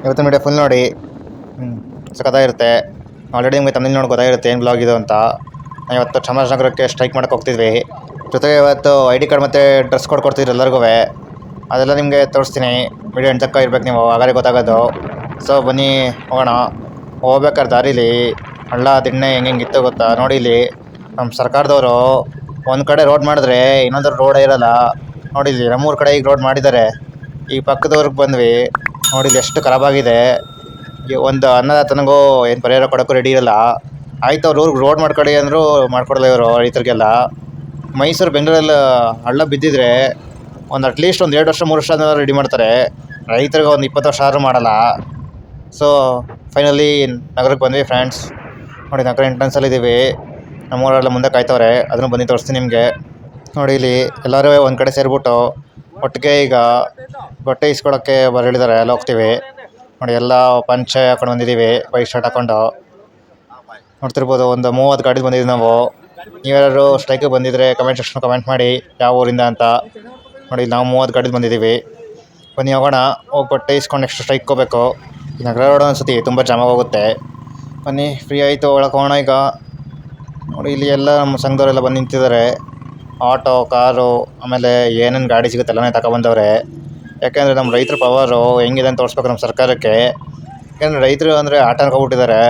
ಇವತ್ತಿನ video full ನೋಡಿ. ಸಖತ್ತಾಗಿರುತ್ತೆ. Already ನಿಮಗೆ ತಮಿಳು ನೋಡಿ ಗೊತ್ತಾಗಿರುತ್ತೆ ಏನು ಬ್ಲಾಗ್ ಇದು ಅಂತ. ನಾವು ಇವತ್ತು ಚಾಮರಾಜನಗರಕ್ಕೆ ಸ್ಟ್ರೈಕ್ ಮಾಡೋಕ್ಕೆ ಹೋಗ್ತಿದ್ವಿ. ಜೊತೆಗೆ ಇವತ್ತು ID ಕಾರ್ಡ್ ಮತ್ತು ಡ್ರೆಸ್ ಕೋಡ್ ಕೊಡ್ತಿದ್ರು ಎಲ್ಲರಿಗೂ. ಅದೆಲ್ಲ ನಿಮಗೆ ತೋರಿಸ್ತೀನಿ. ವಿಡಿಯೋ ಎಂಟಕ್ಕ ಇರ್ಬೇಕು ನೀವು, ಆಗಾರೆ ಗೊತ್ತಾಗೋದು. ಸೊ ಬನ್ನಿ ಹೋಗೋಣ. ಹೋಗ್ಬೇಕಾದ್ರೆ ದಾರಿಲಿ ಹಳ್ಳ ದಿಣ್ಣೆ ಹೆಂಗಿತ್ತು ಗೊತ್ತಾ ನೋಡಿ. ಇಲ್ಲಿ ನಮ್ಮ ಸರ್ಕಾರದವರು ಒಂದು ಕಡೆ ರೋಡ್ ಮಾಡಿದ್ರೆ ಇನ್ನೊಂದು ರೋಡೇ ಇರೋಲ್ಲ ನೋಡಿ. ಇಲ್ಲಿ ನಮ್ಮೂರ ಕಡೆ ಈಗ ರೋಡ್ ಮಾಡಿದ್ದಾರೆ. ಈ ಪಕ್ಕದವ್ರಿಗೆ ಬಂದ್ವಿ ನೋಡಿ, ಇಲ್ಲಿ ಎಷ್ಟು ಖರಾಬಾಗಿದೆ. ಒಂದು ಅನ್ನದಾತನಿಗೂ ಏನು ಪರಿಹಾರ ಕೊಡೋಕ್ಕೂ ರೆಡಿ ಇರಲ್ಲ. ಆಯ್ತು ಅವ್ರು ಊರಿಗೆ ರೋಡ್ ಮಾಡ್ಕೊಳ್ಳಿ ಅಂದರೂ ಮಾಡ್ಕೊಡಲ್ಲ ಇವರು ರೈತರಿಗೆಲ್ಲ. ಮೈಸೂರು ಬೆಂಗಳೂರಲ್ಲಿ ಹಳ್ಳ ಬಿದ್ದಿದ್ರೆ ಒಂದು ಅಟ್ಲೀಸ್ಟ್ ಒಂದು 2 ವರ್ಷ 3 ವರ್ಷ ಆದ್ಮೇಲೆ ರೆಡಿ ಮಾಡ್ತಾರೆ. ರೈತರಿಗೆ ಒಂದು 20 ವರ್ಷ ಆದರೂ ಮಾಡಲ್ಲ. ಸೊ ಫೈನಲಿ ನಗರಕ್ಕೆ ಬಂದ್ವಿ ಫ್ರೆಂಡ್ಸ್. ನೋಡಿ ನಗರ ಎಂಟ್ರೆನ್ಸಲ್ಲಿದ್ದೀವಿ. ನಮ್ಮೂರೆಲ್ಲ ಮುಂದೆ ಕಾಯ್ತವ್ರೆ, ಅದನ್ನು ಬಂದು ತೋರಿಸ್ತೀನಿ ನಿಮಗೆ. ನೋಡಿ ಇಲ್ಲಿ ಎಲ್ಲರೂ ಒಂದು ಕಡೆ ಸೇರಿಬಿಟ್ಟು ಒಟ್ಟಿಗೆ ಈಗ ಬಟ್ಟೆ ಇಸ್ಕೊಳ್ಳೋಕ್ಕೆ ಹೇಳಿದ್ದಾರೆ. ಎಲ್ಲ ಹೋಗ್ತೀವಿ ನೋಡಿ. ಎಲ್ಲ ಪಂಚೆ ಹಾಕೊಂಡು ಬಂದಿದ್ದೀವಿ, ವೈಟ್ ಶರ್ಟ್ ಹಾಕ್ಕೊಂಡು. ನೋಡ್ತಿರ್ಬೋದು ಒಂದು 30 ಗಾಡಿ ಬಂದಿದ್ದೀವಿ ನಾವು. ನೀವ್ಯಾರು ಸ್ಟ್ರೈಕಿಗೆ ಬಂದಿದ್ದರೆ ಕಮೆಂಟ್ ಸೆಕ್ಷನ್ ಕಮೆಂಟ್ ಮಾಡಿ ಯಾವ ಊರಿಂದ ಅಂತ. ನೋಡಿ ನಾವು 30 ಗಾಡಿ ಬಂದಿದ್ದೀವಿ. ಬನ್ನಿ ಹೋಗೋಣ. ಹೋಗಿ ಬಟ್ಟೆ ಇಸ್ಕೊಂಡು ನೆಕ್ಸ್ಟ್ ಸ್ಟ್ರೈಕ್ ಹೋಗ್ಬೇಕು. ಈ ನಗರ ರೋಡ್ ಅನ್ಸುತ್ತೆ ತುಂಬ ಜಾಮಾಗಿ ಹೋಗುತ್ತೆ. ಬನ್ನಿ ಫ್ರೀ ಆಯಿತು, ಒಳಗೆ ಹೋಗೋಣ ಈಗ. ನೋಡಿ ಇಲ್ಲಿ ಎಲ್ಲ ನಮ್ಮ ಸಂಘದವರೆಲ್ಲ ಬಂದು ನಿಂತಿದ್ದಾರೆ. ಆಟೋ, ಕಾರು, ಆಮೇಲೆ ಏನೇನು ಗಾಡಿ ಸಿಗುತ್ತೆ ಎಲ್ಲನೇ ತಗೊಬಂದವ್ರೆ. ಯಾಕೆಂದರೆ ನಮ್ಮ ರೈತರ ಪವರು ಹೆಂಗಿದೆ ಅಂತ ತೋರಿಸ್ಬೇಕು ನಮ್ಮ ಸರ್ಕಾರಕ್ಕೆ. ಯಾಕೆಂದರೆ ರೈತರು ಅಂದರೆ ಆಟ ಅನ್ಕೊಬಿಟ್ಟಿದ್ದಾರೆ.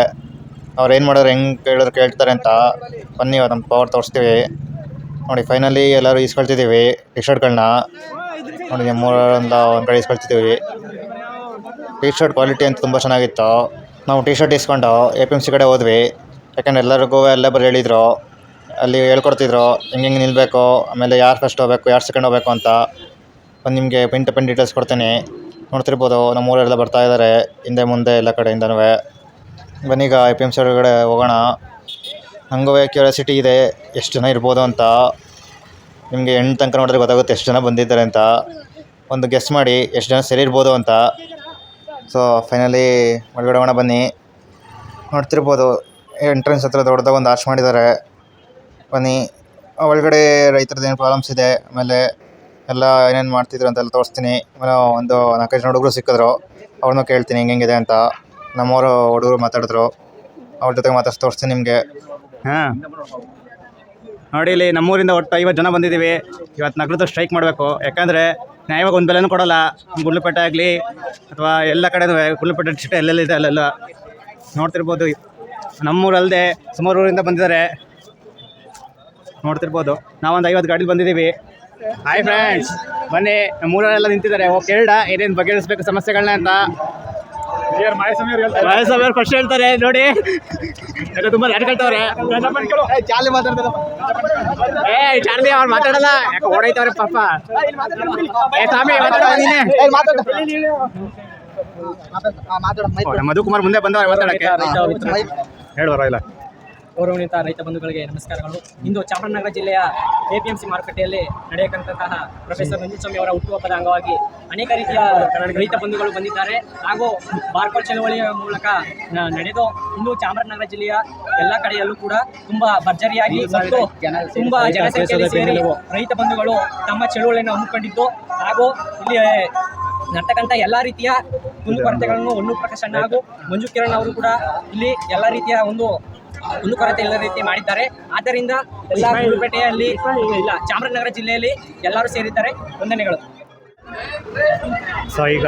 ಅವ್ರು ಏನು ಮಾಡೋರು ಹೆಂಗೆ ಕೇಳಿದ್ರು ಕೇಳ್ತಾರೆ ಅಂತ. ಬನ್ನಿ ನಮ್ಮ ಪವರ್ ತೋರಿಸ್ತೀವಿ. ನೋಡಿ ಫೈನಲಿ ಎಲ್ಲರೂ ಇಸ್ಕೊಳ್ತಿದ್ದೀವಿ ಟಿ ಶರ್ಟ್ಗಳನ್ನ. ನೋಡಿ ಒಂದು ಕಡೆ ಇಸ್ಕೊಳ್ತಿದ್ದೀವಿ. ಟಿ ಶರ್ಟ್ ಕ್ವಾಲಿಟಿ ಅಂತ ತುಂಬ ಚೆನ್ನಾಗಿತ್ತು. ನಾವು ಟಿ ಶರ್ಟ್ ಇಸ್ಕೊಂಡು APMC ಕಡೆ ಹೋದ್ವಿ. ಯಾಕೆಂದರೆ ಎಲ್ಲರಿಗೂ ಬರೀ ಹೇಳಿದರು, ಅಲ್ಲಿ ಹೇಳ್ಕೊಡ್ತಿದ್ರು ಹೆಂಗೆ ನಿಲ್ಲಬೇಕು, ಆಮೇಲೆ ಯಾರು ಫಸ್ಟ್ ಹೋಗಬೇಕು ಯಾರು ಸೆಕೆಂಡ್ ಹೋಗಬೇಕು ಅಂತ. ಒಂದು ನಿಮಗೆ ಪಿನ್ ಟು ಪಿನ್ ಡೀಟೇಲ್ಸ್ ಕೊಡ್ತೀನಿ. ನೋಡ್ತಿರ್ಬೋದು ನಮ್ಮೂರೆಲ್ಲ ಬರ್ತಾ ಇದ್ದಾರೆ ಹಿಂದೆ ಮುಂದೆ ಎಲ್ಲ ಕಡೆಯಿಂದನೂ. ಬನ್ನೀಗ APMC ಒಳಗಡೆ ಹೋಗೋಣ. ಹಂಗೂ ಕ್ಯೂರಿಯಾಸಿಟಿ ಇದೆ ಎಷ್ಟು ಜನ ಇರ್ಬೋದು ಅಂತ. ನಿಮಗೆ ಎಂಟು ತನಕ ನೋಡಿದ್ರೆ ಗೊತ್ತಾಗುತ್ತೆ ಎಷ್ಟು ಜನ ಬಂದಿದ್ದಾರೆ ಅಂತ. ಒಂದು ಗೆಸ್ ಮಾಡಿ ಎಷ್ಟು ಜನ ಸೇರಿರ್ಬೋದು ಅಂತ. ಸೊ ಫೈನಲಿ ಒಳಗಡೆ ಹೋಗೋಣ ಬನ್ನಿ. ನೋಡ್ತಿರ್ಬೋದು ಎಂಟ್ರೆನ್ಸ್ ಹತ್ರ ದೊಡ್ಡದಾಗ ಒಂದು ಆರ್ಚ್ ಮಾಡಿದ್ದಾರೆ. ಬನ್ನಿ ಒಳಗಡೆ ರೈತರದ್ದು ಏನು ಪ್ರಾಬ್ಲಮ್ಸ್ ಇದೆ, ಆಮೇಲೆ ಎಲ್ಲ ಏನೇನು ಮಾಡ್ತಿದ್ರು ಅಂತೆಲ್ಲ ತೋರಿಸ್ತೀನಿ. ಆಮೇಲೆ ಒಂದು 4-5 ಜನ ಹುಡುಗರು ಸಿಕ್ಕಿದ್ರು, ಅವ್ರನ್ನೂ ಕೇಳ್ತೀನಿ ಹೆಂಗೆಂಗಿದೆ ಅಂತ. ನಮ್ಮವರು ಹುಡುಗರು ಮಾತಾಡಿದ್ರು, ಅವ್ರ ಜೊತೆಗೆ ಮಾತಾಡ್ಸಿ ತೋರಿಸ್ತೀನಿ ನಿಮಗೆ. ನೋಡಿ ಇಲ್ಲಿ ನಮ್ಮೂರಿಂದ ಒಟ್ಟು 50 ಜನ ಬಂದಿದ್ದೀವಿ. ಇವತ್ತು ನಗರದ ಸ್ಟ್ರೈಕ್ ಮಾಡಬೇಕು. ಯಾಕಂದರೆ ನ್ಯಾಯವಾಗಿ ಒಂದು ಬೆಲೆನೂ ಕೊಡೋಲ್ಲ. ಗುಂಡ್ಲುಪೇಟೆ ಆಗಲಿ ಅಥವಾ ಎಲ್ಲ ಕಡೆ ಗುಂಡ್ಲುಪೇಟೆ ಡಿಸ್ಟ್ರಿಕ್ಟ್ ಎಲ್ಲೆಲ್ಲಿದೆ ಅಲ್ಲೆಲ್ಲ ನೋಡ್ತಿರ್ಬೋದು. ನಮ್ಮೂರಲ್ಲದೆ ಸುಮಾರು ಊರಿಂದ ಬಂದಿದ್ದಾರೆ ನೋಡ್ತಿರ್ಬೋದು. ನಾವೊಂದು 50 ಗಾಡಿ ಬಂದಿದ್ದೀವಿ. ಹಾಯ್ ಫ್ರೆಂಡ್ಸ್, ಬನ್ನಿ ನಮ್ಮೂರಲ್ಲೆಲ್ಲ ನಿಂತಿದ್ದಾರೆ. ಹೋಗಿ ಕೇಳ ಏನೇನು ಬಗೆಹರಿಸ್ಬೇಕು ಸಮಸ್ಯೆಗಳನ್ನ ಅಂತ. ಮಾಯಸ್ವಾಮಿ ಫಸ್ಟ್ ಹೇಳ್ತಾರೆ ನೋಡಿ. ತುಂಬ ಲಾಟ್ ಕೇಳ್ತವ್ರೆ. ಚಾರ್ಲಿ ಮಾತಾಡ್ತಾರೆ. ಚಾರ್ಲಿ ಅವ್ರು ಮಾತಾಡಲ್ಲ, ಯಾಕೆ ಓಡೈತವ್ರೆ ಪಾಪ. ಸ್ವಾಮಿ ಮಧುಕುಮಾರ್ ಮುಂದೆ ಬಂದವ್ರೆ ಮಾತಾಡಕ್ಕೆ. ಹೇಳುವರ ಇಲ್ಲ. ಗೌರವಾನ್ವಿತ ರೈತ ಬಂಧುಗಳಿಗೆ ನಮಸ್ಕಾರಗಳು. ಇಂದು ಚಾಮರಾಜನಗರ ಜಿಲ್ಲೆಯ APMC ಮಾರುಕಟ್ಟೆಯಲ್ಲಿ ನಡೆಯತಕ್ಕಂತಹ ಪ್ರೊಫೆಸರ್ ನಂಜುಸ್ವಾಮಿ ಅವರ ಹುಟ್ಟುಹಬ್ಬದ ಅಂಗವಾಗಿ ಅನೇಕ ರೀತಿಯ ರೈತ ಬಂಧುಗಳು ಬಂದಿದ್ದಾರೆ. ಹಾಗೂ ಬಾರ್ಕೋಡ್ ಚಳವಳಿಯ ಮೂಲಕ ನಡೆದು ಇಂದು ಚಾಮರಾಜನಗರ ಜಿಲ್ಲೆಯ ಎಲ್ಲ ಕಡೆಯಲ್ಲೂ ಕೂಡ ತುಂಬಾ ಭರ್ಜರಿಯಾಗಿ ಮತ್ತು ತುಂಬಾ ಜನಸಂಖ್ಯೆಯಲ್ಲಿ ಸೇರಿ ರೈತ ಬಂಧುಗಳು ತಮ್ಮ ಚಳುವಳಿಯನ್ನು ಹಮ್ಮಿಕೊಂಡಿದ್ದು, ಹಾಗೂ ಇಲ್ಲಿ ನಡ್ತಕ್ಕಂಥ ಎಲ್ಲ ರೀತಿಯ ಕುಂದುಕೊರತೆಗಳನ್ನು ಹೊನ್ನು ಪ್ರಕಾಶ್ ಅಣ್ಣ ಹಾಗೂ ಮಂಜು ಕಿರಣ್ ಅವರು ಕೂಡ ಇಲ್ಲಿ ಎಲ್ಲ ರೀತಿಯ ಒಂದು ಕೊರತೆ ಎಲ್ಲ ರೀತಿ ಮಾಡಿದ್ದಾರೆ. ಆದ್ದರಿಂದ ಎಲ್ಲ ಗುಂಡ್ಲುಪೇಟೆಯಲ್ಲಿ ಇಲ್ಲ ಚಾಮರಾಜನಗರ ಜಿಲ್ಲೆಯಲ್ಲಿ ಎಲ್ಲರೂ ಸೇರಿದ್ದಾರೆ. ವಂದನೆಗಳು. ಸೊ ಈಗ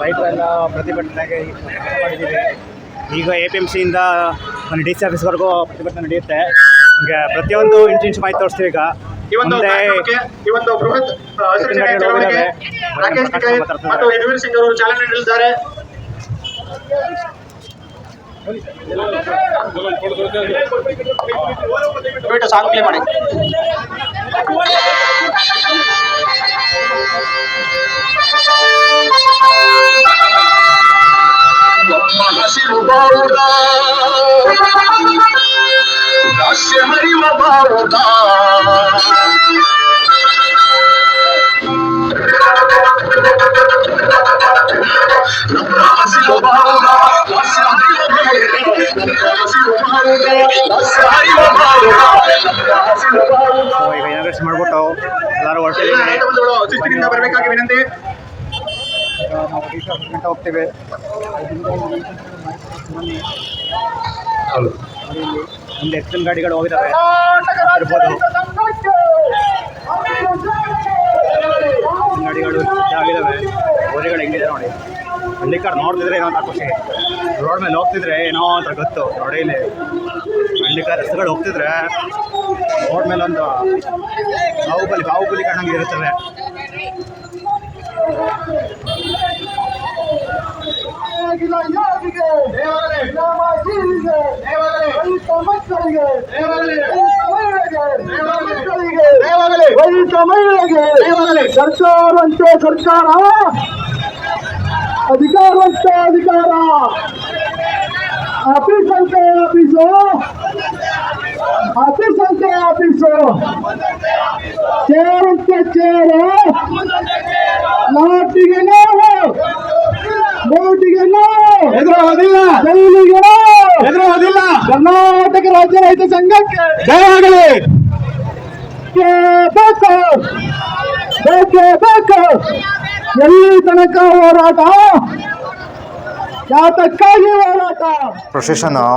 ರೈತರೆಲ್ಲ ಪ್ರತಿಭಟನೆಗೆ ಮಾಡಿದ್ದೀವಿ. ಈಗ APMCಯಿಂದ ಒಂದು DC ಆಫೀಸ್ವರೆಗೂ ಪ್ರತಿಭಟನೆ ನಡೆಯುತ್ತೆ. ಈಗ ಪ್ರತಿಯೊಂದು ಇಂಚು ಮಾಹಿತಿ ತೋರಿಸ್ತೀವಿ. ಈಗ ಇವತ್ತು ಬೃಹತ್ ರಾಕೇಶ್ ಮತ್ತು ಯದುವೀರ್ ಸಿಂಗ್ ಅವರು ಚಾಲನೆ ನೀಡಿದ್ದಾರೆ. ಸಾಂಗ್ ಪ್ಲೇ ಮಾಡಿ. ಹಸಿರು ಬಾವುಟ ರಾಷ್ಟ್ರ ಹರಿವ ಬಾವುಟ ಹಸಿರು ಬಾವುಟ ರಾಷ್ಟ್ರ ಈಗ ಇನಾಗ್ರೇಷನ್ ಮಾಡ್ಬಿಟ್ಟು ಎಲ್ಲರೂ ಶಿಸ್ತಿನಿಂದ ಬರಬೇಕಾಗಿ ವಿನಂತಿ. ನಾವು ಗಂಟೆ ಹೋಗ್ತೇವೆ. ಒಂದು ಎಕ್ಸನ್ ಗಾಡಿಗಳು ಹೋಗಿದ್ದಾವೆ ಇರ್ಬೋದು. ಗಾಡಿಗಳು ಆಗಿದ್ದಾವೆ. ಓರಿಗಳು ಹೆಂಗಿದೆ ನೋಡಿ. ಹಳ್ಳಿ ಕಾರ್ ನೋಡ್ತಿದ್ರೆ ಏನೋ ಅಂತ ಖುಷಿ. ರೋಡ್ ಮೇಲೆ ಹೋಗ್ತಿದ್ರೆ ಏನೋ ಅಂತ ಗೊತ್ತು ನೋಡಿ. ಇಲ್ಲಿ ಹಳ್ಳಿ ಕಾರ್ ರಸ್ತೆಗಳು ಹೋಗ್ತಿದ್ರೆ ರೋಡ್ ಮೇಲೆ ಒಂದು ಬಾಹುಬಲಿ ಕಾಣಂಗೆ ಇರುತ್ತವೆ. ಸರ್ಕಾರ ಅಂತೆ ಸರ್ಕಾರ, ಅಧಿಕಾರ ಅಂತೆ ಅಧಿಕಾರ, ಆಫೀಸ್ ಅಂತೆ ಆಫೀಸು, ಆಫೀಸ್ ಅಂತೆ ಆಫೀಸು, ಚೇರ್ ಅಂತೆ ಚೇರು, ನಾಟಿಗೆ ನಾವು, ನೋಟಿಗೆ ನಾವು ಎದುರೋದಿಲ್ಲ, ಜೈಲಿಗೆ ಎದುರೋದಿಲ್ಲ. ಕರ್ನಾಟಕ ರಾಜ್ಯ ರೈತ ಸಂಘಕ್ಕೆ ಜಯವಾಗಲಿ. ಬೇಕು, ಬೇಕೇ ಬೇಕು. ಎಲ್ಲಿ ತನಕ ಹೋರಾಟ, ಯಾತಕ್ಕಾಗಿ ಹೋರಾಟ? ಪ್ರೊಸೆಷನ್ನು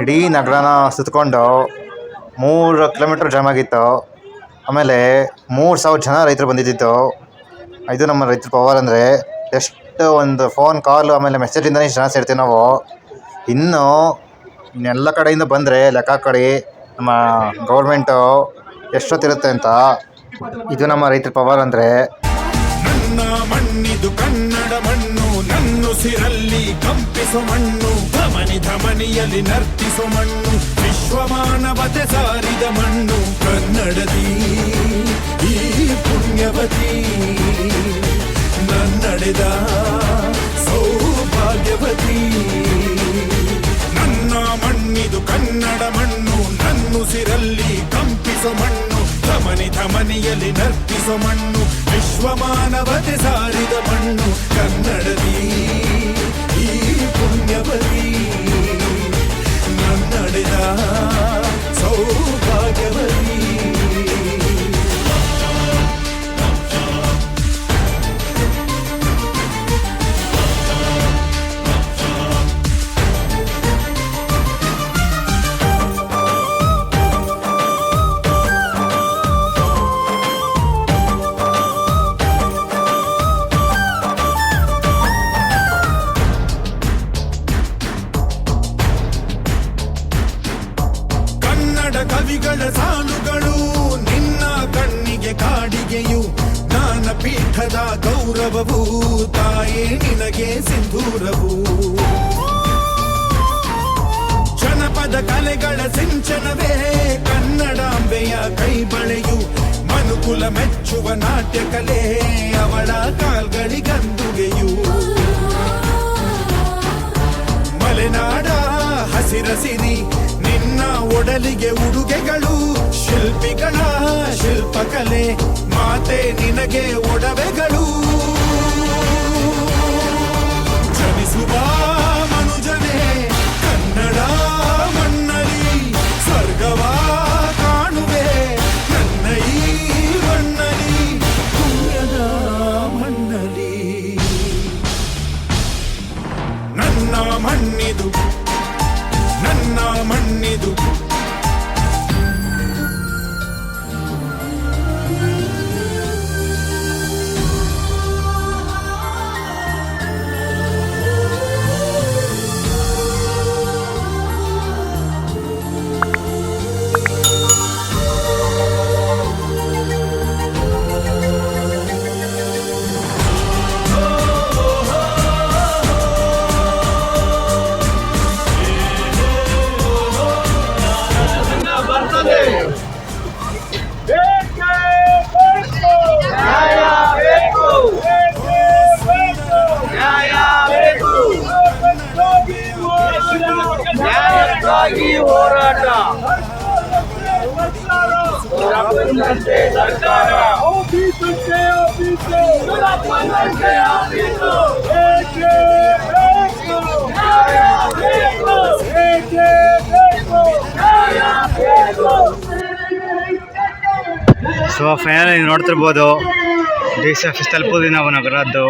ಇಡೀ ನಗರನ ಸುತ್ತಕೊಂಡು 3 ಕಿಲೋಮೀಟ್ರ್ ಜಾಮ್ ಆಗಿತ್ತು. ಆಮೇಲೆ 3,000 ಜನ ರೈತರು ಬಂದಿದ್ದಿತ್ತು. ಇದು ನಮ್ಮ ರೈತರ ಪವರ್ ಅಂದರೆ ಎಷ್ಟು ಒಂದು ಫೋನ್ ಕಾಲು ಆಮೇಲೆ ಮೆಸೇಜಿಂದನೇ ಜನ ಸೇರ್ತೀವಿ ನಾವು. ಇನ್ನು ಎಲ್ಲ ಕಡೆಯಿಂದ ಬಂದರೆ ಲೆಕ್ಕ ಕಡೆ ನಮ್ಮ ಗೌರ್ಮೆಂಟು ಎಷ್ಟೊತ್ತಿರುತ್ತೆ ಅಂತ. ಇದು ನಮ್ಮ ರೈತರ ಪವರ್ ಅಂದರೆ. ನನ್ನ ಮಣ್ಣಿದು ಕನ್ನಡ ಮಣ್ಣು, ನನ್ನುಸಿರಲ್ಲಿ ಕಂಪಿಸೋ ಮಣ್ಣು, ಧಮನಿ ಧಮನಿಯಲ್ಲಿ ನರ್ತಿಸೋ ಮಣ್ಣು, ವಿಶ್ವಮಾನವತೆ ಸಾರಿದ ಮಣ್ಣು ಕನ್ನಡದಿ ಈ ಪುಣ್ಯವತಿ, ನನ್ನಡೆದ ಸೌಭಾಗ್ಯವತಿ. ನನ್ನ ಮಣ್ಣಿದು ಕನ್ನಡ ಮಣ್ಣು, ನನ್ನುಸಿರಲ್ಲಿ ಕಂಪಿಸೋ ಮಣ್ಣು, ಧಮನಿ ಧಮನಿಯಲ್ಲಿ ನರ್ತಿಸೋ ಮಣ್ಣು, ವಿಶ್ವಮಾನವತೆ ಸಾರಿದ ಮಣ್ಣು ಕನ್ನಡದಿ ಈ ಪುಣ್ಯವತಿ, ನನ್ನಡೆದ ಸೌಭಾಗ್ಯವತಿ. ಕವಿಗಳ ಸಾಲುಗಳು ನಿನ್ನ ಕಣ್ಣಿಗೆ ಕಾಡಿಗೆಯು, ಜ್ಞಾನಪೀಠದ ಗೌರವವು ತಾಯೇ ನಿನಗೆ ಸಿಂಧೂರವು. ಜನಪದ ಕಲೆಗಳ ಸಿಂಚನವೇ ಕನ್ನಡಾಂಬೆಯ ಕೈಬಳೆಯು, ಮನುಕುಲ ಮೆಚ್ಚುವ ನಾಟ್ಯ ಕಲೆ ಅವಳ ಕಾಲ್ಗಳಿಗಂದುಗೆಯು. ಮಲೆನಾಡ ಹಸಿರಸಿರಿ ನಿನ್ನ ಒಡಲಿಗೆ ಉಡುಗೆಗಳು, ಶಿಲ್ಪಿಗಳ ಶಿಲ್ಪಕಲೆ ಮಾತೆ ನಿನಗೆ ಒಡವೆಗಳು. ಜನಿಸುವ ಮನುಜನೇ ಕನ್ನಡ ಮಣ್ಣಲಿ, ಸ್ವರ್ಗವ ಕಾಣುವೆ ನನ್ನ ಈ ಮಣ್ಣಲಿ, ಪುಣ್ಯದ ಮಣ್ಣಲಿ. ನನ್ನ ಮಣ್ಣಿದು, ನನ್ನ ಮಣ್ಣಿದು. ಹೋರಾಟ ಸರ್ಕಾರ ಸೊ ಫೈನಲಿ ನೋಡ್ತಿರ್ಬೋದು ಡಿ ಸಿ ಆಫೀಸ್ ತಲುಪೋದು ನಾವು ನಗರದ್ದು.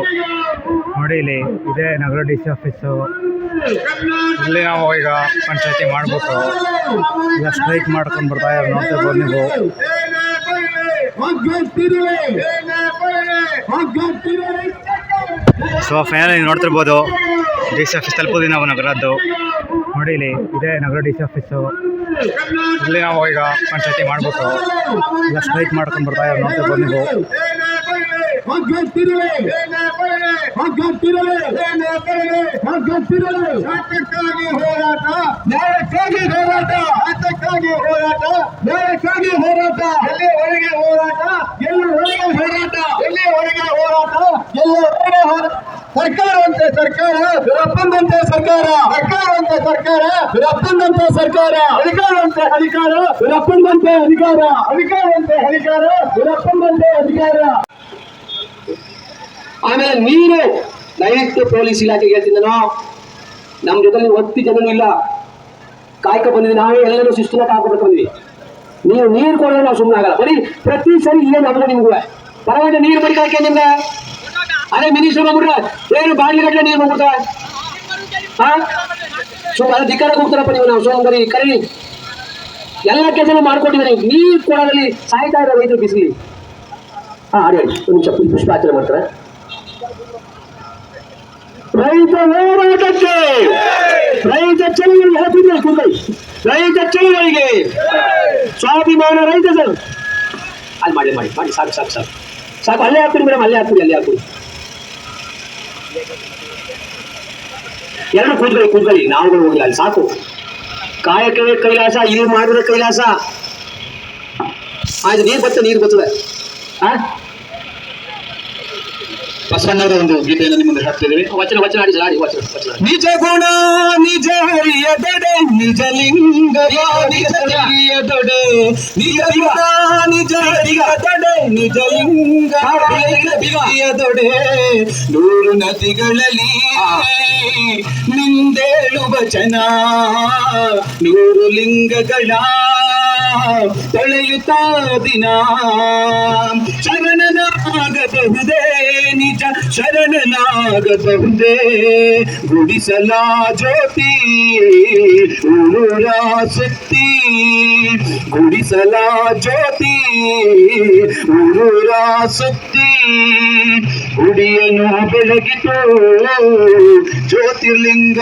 ನೋಡಿ ಇಲ್ಲಿ ಇದೇ ನಗರ ಡಿ ಸಿ ಆಫೀಸು. ಇಲ್ಲಿ ನಾವು ಈಗ ಪಂಚಾಯತಿ ಮಾಡ್ಬಿಟ್ಟು ಈಗ ಸ್ಟ್ರೈಕ್ ಮಾಡ್ಕೊಂಡು ಬರ್ತಾ ಇದ್ದಾರೆ, ನೋಡ್ತಿರ್ಬೋದು ನೀವು. ಸೊ ಫೈನಲಿ ನೋಡ್ತಿರ್ಬೋದು ಡಿ ಸಿ ಆಫೀಸ್ ತಲುಪೋದು ನಾವು ನಗರದ್ದು. ನೋಡಿ ಇಲ್ಲಿ ಇದೇ ನಗರ ಡಿ ಸಿ ಆಫೀಸು. ಇಲ್ಲಿ ನಾವು ಈಗ ಪಂಚಾಯತಿ ಮಾಡ್ಬಿಟ್ಟು ಈಗ ಸ್ಟ್ರೈಕ್ ಮಾಡ್ಕೊಂಡು ಬರ್ತಾ ಇದ್ದಾರೆ, ನೋಡ್ತಿರ್ಬೋದು ನೀವು. ನ್ಯಾಯಕ್ಕಾಗಿ ಹೋರಾಟ, ಹಕ್ಕಕ್ಕಾಗಿ ಹೋರಾಟ, ನ್ಯಾಯಕ್ಕಾಗಿ ಹೋರಾಟ, ಎಲ್ಲಿವರೆಗೆ ಹೋರಾಟ, ಎಲ್ಲಿವರೆಗೆ ಹೋರಾಟ, ಎಲ್ಲಿವರೆಗೆ ಹೋರಾಟ, ಎಲ್ಲಿವರೆಗೆ ಹೋರಾಟ. ಸರ್ಕಾರ ಅಂತೆ ಸರ್ಕಾರ, ರಪ್ಪಂದಂತೆ ಸರ್ಕಾರ, ಸರ್ಕಾರ ಅಂತೆ ಸರ್ಕಾರ, ರಪ್ಪಂದಂತೆ ಸರ್ಕಾರ, ಅಧಿಕಾರ ಅಂತೆ ಅಧಿಕಾರ, ರಪ್ಪಂದಂತೆ ಅಧಿಕಾರ, ಅಧಿಕಾರ ಅಂತೆ ಅಧಿಕಾರ, ರಪ್ಪಂದಂತೆ ಅಧಿಕಾರ. ಆಮೇಲೆ ನೀರು ದಯವಿಟ್ಟು ಪೊಲೀಸ್ ಇಲಾಖೆಗೆ ಹೇಳ್ತೀನಿ ನಾನು, ನಮ್ಮ ಜೊತೆ ಒತ್ತಿ ಜನನೂ ಇಲ್ಲ, ಕಾಯ್ಕ ಬಂದಿದ್ವಿ ನಾವೇ, ಎಲ್ಲರೂ ಶಿಸ್ತುನ ಕಾಯ್ಕೊಬೇಕು ಬಂದ್ವಿ. ನೀವು ನೀರು ಕೊಡೋದು ನಾವು ಸುಮ್ಮನೆ ಆಗಲ್ಲ. ಬರೀ ಪ್ರತಿ ಸರಿ ಏನು ನಮ್ಗೆ ನಿಮ್ಗೆ ಪರವಾಗಿ ನೀರು ಬಡಿಕಾಕೆ ನಿಮ್ಗೆ ಅದೇ ಮಿನಿಸ್ಟರ್ ಬಂದ್ಬಿಟ್ರೆ ಏನು ಬಾಗಿಲು ಗಟ್ಟಲೆ ನೀರು ಬಂದ್ಬಿಡ್ತಾರೆ. ಹಾ ಸುಮ್ಮನೆ ಧಿಕ್ಕಾರ ಹೋಗ್ತಾರಪ್ಪ ನೀವು. ನಾವು ಸೋಮ ಬರೀ ಕರೀ ಎಲ್ಲ ಕೆಲಸ ಮಾಡ್ಕೊಟ್ಟಿದ್ದಾರೆ. ನೀರು ಕೊಡೋದ್ರಲ್ಲಿ ಸಾಯ್ತಾ ಇದ್ದಾರೆ ರೈತರು ಬಿಸಿಲಿ. ಆಡಿ ಒಂದು ನಿಮಿಷ ಪುಷ್ಪಾರ್ಚನೆ ಮಾಡ್ತಾರೆ. ರೈತ ಹೋರಾಟಕ್ಕೆ, ರೈತ ಚಳುವಳಿಗೆ ಹೇಳ್ತಿದ್ದೆ ಕುಂಬೈ, ರೈತ ಚಳುವಳಿಗೆ ಸ್ವಾಭಿಮಾನ ರೈತ ಸರ್. ಅಲ್ಲಿ ಮಾಡಿ ಮಾಡಿ ಮಾಡಿ ಸಾಕು ಸಾಕು ಸಾಕು ಸಾಕು. ಅಲ್ಲೇ ಹಾಕ್ಬಿಡಿ ಮೇಡಮ್, ಅಲ್ಲೇ ಹಾಕ್ಬಿಡಿ, ಅಲ್ಲೇ ಹಾಕ್ಬಿಡಿ. ಎರಡು ಕೂತ್ಕೊಳ್ಳಿ, ನಾವುಗಳು ಹೋಗಿಲ್ಲ ಅಲ್ಲಿ ಸಾಕು. ಕಾಯಕವೇ ಕೈಲಾಸ, ಇದು ಮಾಡಿದ್ರೆ ಕೈಲಾಸ. ಆಯ್ತು, ನೀರು ಬರ್ತದೆ. ಬಸವಣ್ಣವರ ಒಂದು ಗೀತೆಯನ್ನು ನಿಮ್ಮ ಮುಂದೆ ಹಾಕ್ತಿದ್ದೇವೆ. ವಚನ ಆಡಿ ಆಡಿ ವಚನ. ನಿಜ ಗುಣ ನಿಜ ಹರಿಯದೊಡೆ, ನಿಜ ಲಿಂಗ ನಿಜ ಹರಿಯದೊಡೆ, ನಿಜ ಗುಣ ನಿಜ ಹರಿಯದೊಡೆ, ನಿಜ ಲಿಂಗ ಹರಿಯದೊಡೆ. ನೂರು ನದಿಗಳಲ್ಲಿ ನಿಂದೇಳು ವಚನ, ನೂರು ಲಿಂಗಗಳ ತೊಳೆಯುತ್ತಾ ದಿನ. ಶರಣನಾಗಬಹುದೇ ನಿಜ, ಶರಣನಾಗಬಹುದೇ ಗುಡಿಸಲ ಜ್ಯೋತಿ ಊರ ಶಕ್ತಿ, ಗುಡಿಸಲ ಜ್ಯೋತಿ ಊರ ಶಕ್ತಿ. ಗುಡಿಯನ್ನು ಬೆಳಗಿತು ಜ್ಯೋತಿರ್ಲಿಂಗ,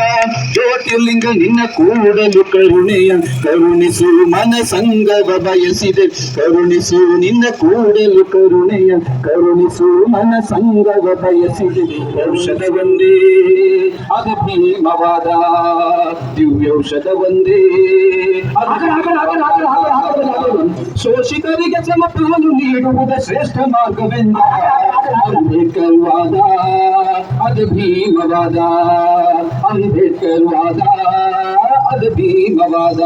ಜ್ಯೋತಿರ್ಲಿಂಗ ನಿನ್ನ ಕೂಡಲು ಕರುಣೆಯ ಕರುಣಿಸು ಮನ ಸಂಗವ ಬಯಸಿದೆ, ಕರುಣಿಸು ನಿನ್ನ ಕೂಡಲು ಕರುಣೆಯ ಕರುಣಿಸು ಮನ ಸಂಗವ ಬಯಸಿದೆ. ಔಷಧ ಒಂದೇ ಅದು ಭೀಮವಾದ, ದಿವ್ಯೌಷಧ ಒಂದೇ ಶೋಷಿತರಿಗೆ ಸಮಪಾಲು ನೀಡುವುದ ಶ್ರೇಷ್ಠ ಮಾರ್ಗವೆಂದ ಅಂಬೇಡ್ಕರ್ ವಾದ, ಅದು ಭೀಮವಾದ, ಅಂಬೇಡ್ಕರ್ ವಾದ, ಅದು ಭೀಮವಾದ.